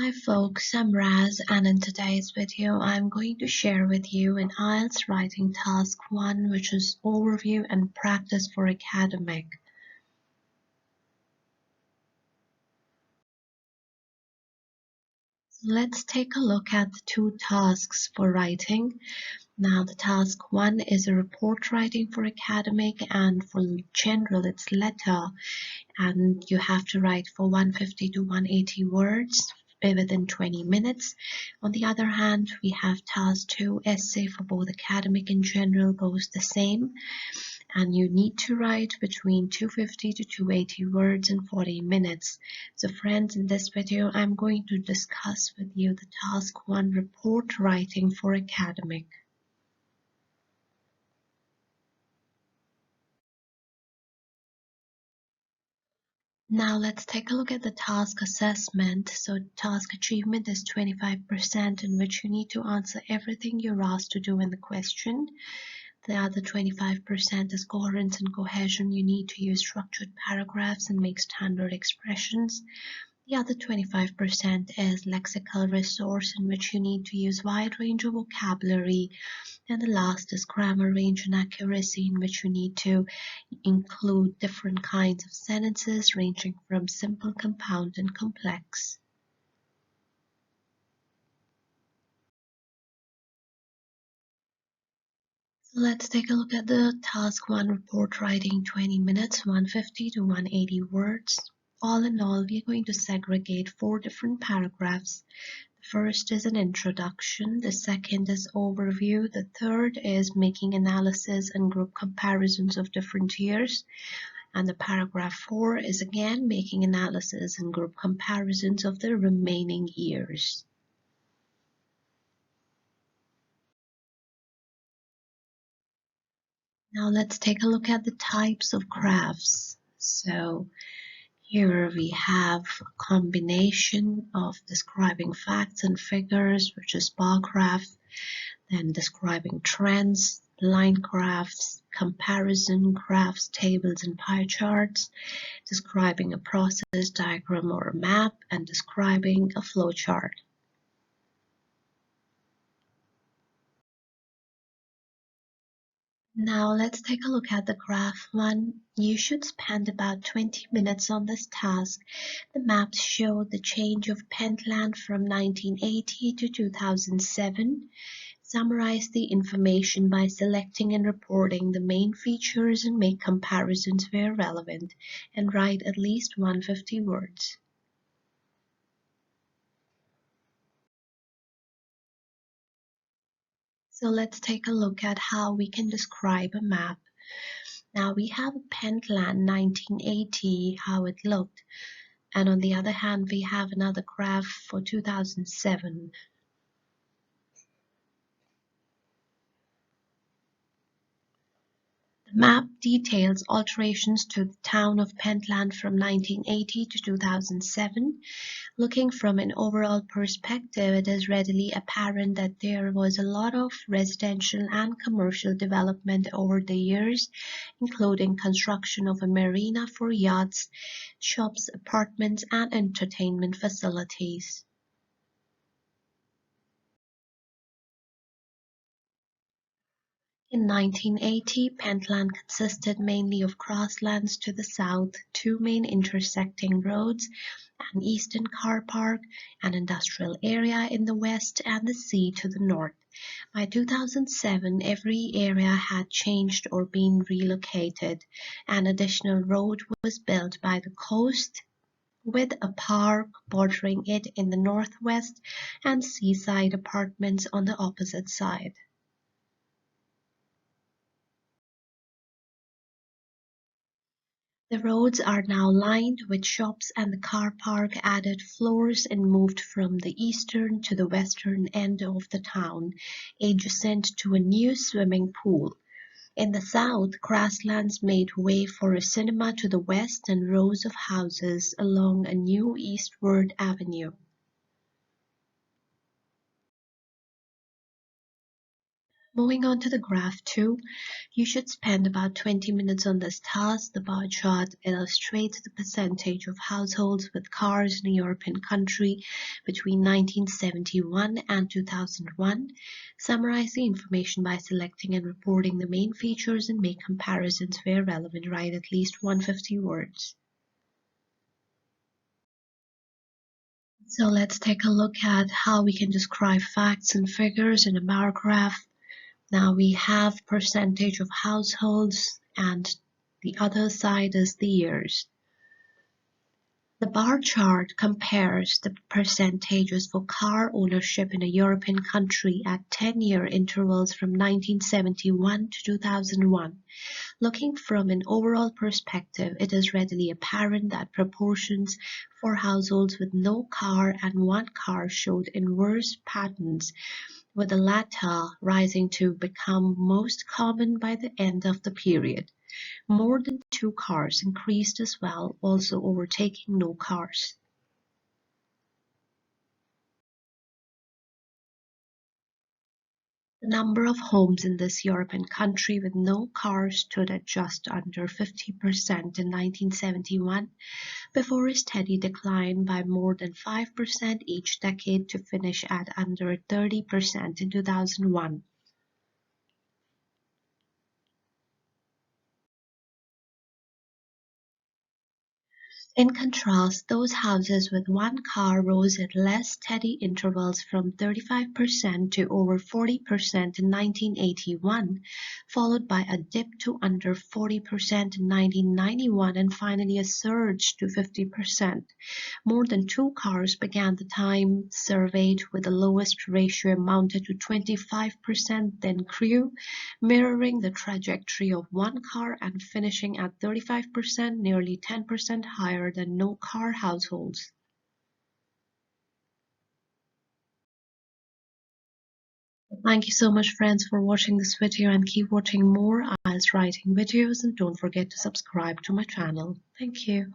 Hi folks, I'm Raz, and in today's video I'm going to share with you an IELTS writing task 1, which is overview and practice for academic. Let's take a look at the two tasks for writing. Now the task 1 is a report writing for academic, and for general it's letter, and you have to write for 150 to 180 words within 20 minutes. On the other hand, we have task 2, essay for both academic and general, goes the same, and you need to write between 250 to 280 words in 40 minutes. So friends, in this video I'm going to discuss with you the task 1, report writing for academic. Now let's take a look at the task assessment. So task achievement is 25%, in which you need to answer everything you're asked to do in the question. The other 25% is coherence and cohesion. You need to use structured paragraphs and make standard expressions. The other 25% is lexical resource, in which you need to use wide range of vocabulary. And the last is grammar, range and accuracy, in which you need to include different kinds of sentences ranging from simple, compound, and complex. So let's take a look at the task 1, report writing 20 minutes, 150 to 180 words. All in all, we are going to segregate 4 different paragraphs. The first is an introduction, the second is overview, the third is making analysis and group comparisons of different years, and the paragraph 4 is again making analysis and group comparisons of the remaining years. Now let's take a look at the types of graphs. So here we have a combination of describing facts and figures, which is bar graph, then describing trends, line graphs, comparison graphs, tables and pie charts, describing a process diagram or a map, and describing a flow chart. Now let's take a look at the graph 1. You should spend about 20 minutes on this task. The maps show the change of Pentland from 1980 to 2007. Summarize the information by selecting and reporting the main features and make comparisons where relevant, and write at least 150 words. So let's take a look at how we can describe a map. Now we have a Pentland 1980, how it looked, and on the other hand we have another graph for 2007. The map details alterations to the town of Pentland from 1980 to 2007. Looking from an overall perspective, it is readily apparent that there was a lot of residential and commercial development over the years, including construction of a marina for yachts, shops, apartments, and entertainment facilities. In 1980, Pentland consisted mainly of grasslands to the south, 2 main intersecting roads, an eastern car park, an industrial area in the west, and the sea to the north. By 2007, every area had changed or been relocated. An additional road was built by the coast, with a park bordering it in the northwest and seaside apartments on the opposite side. The roads are now lined with shops, and the car park added floors and moved from the eastern to the western end of the town, adjacent to a new swimming pool. In the south, grasslands made way for a cinema to the west and rows of houses along a new eastward avenue. Moving on to the graph 2, you should spend about 20 minutes on this task. The bar chart illustrates the percentage of households with cars in a European country between 1971 and 2001. Summarize the information by selecting and reporting the main features and make comparisons where relevant. Write at least 150 words. So let's take a look at how we can describe facts and figures in a bar graph. Now we have percentage of households and the other side is the years. The bar chart compares the percentages for car ownership in a European country at 10-year intervals from 1971 to 2001. Looking from an overall perspective, it is readily apparent that proportions for households with no car and one car showed inverse patterns, with the latter rising to become most common by the end of the period. More than two cars increased as well, also overtaking no cars. The number of homes in this European country with no cars stood at just under 50% in 1971, before a steady decline by more than 5% each decade to finish at under 30% in 2001. In contrast, those houses with one car rose at less steady intervals from 35% to over 40% in 1981, followed by a dip to under 40% in 1991 and finally a surge to 50%. More than two cars began the time surveyed, with the lowest ratio amounted to 25% then grew, mirroring the trajectory of one car and finishing at 35%, nearly 10% higher than no car households. Thank you so much, friends, for watching this video, and keep watching more IELTS writing videos, and don't forget to subscribe to my channel. Thank you.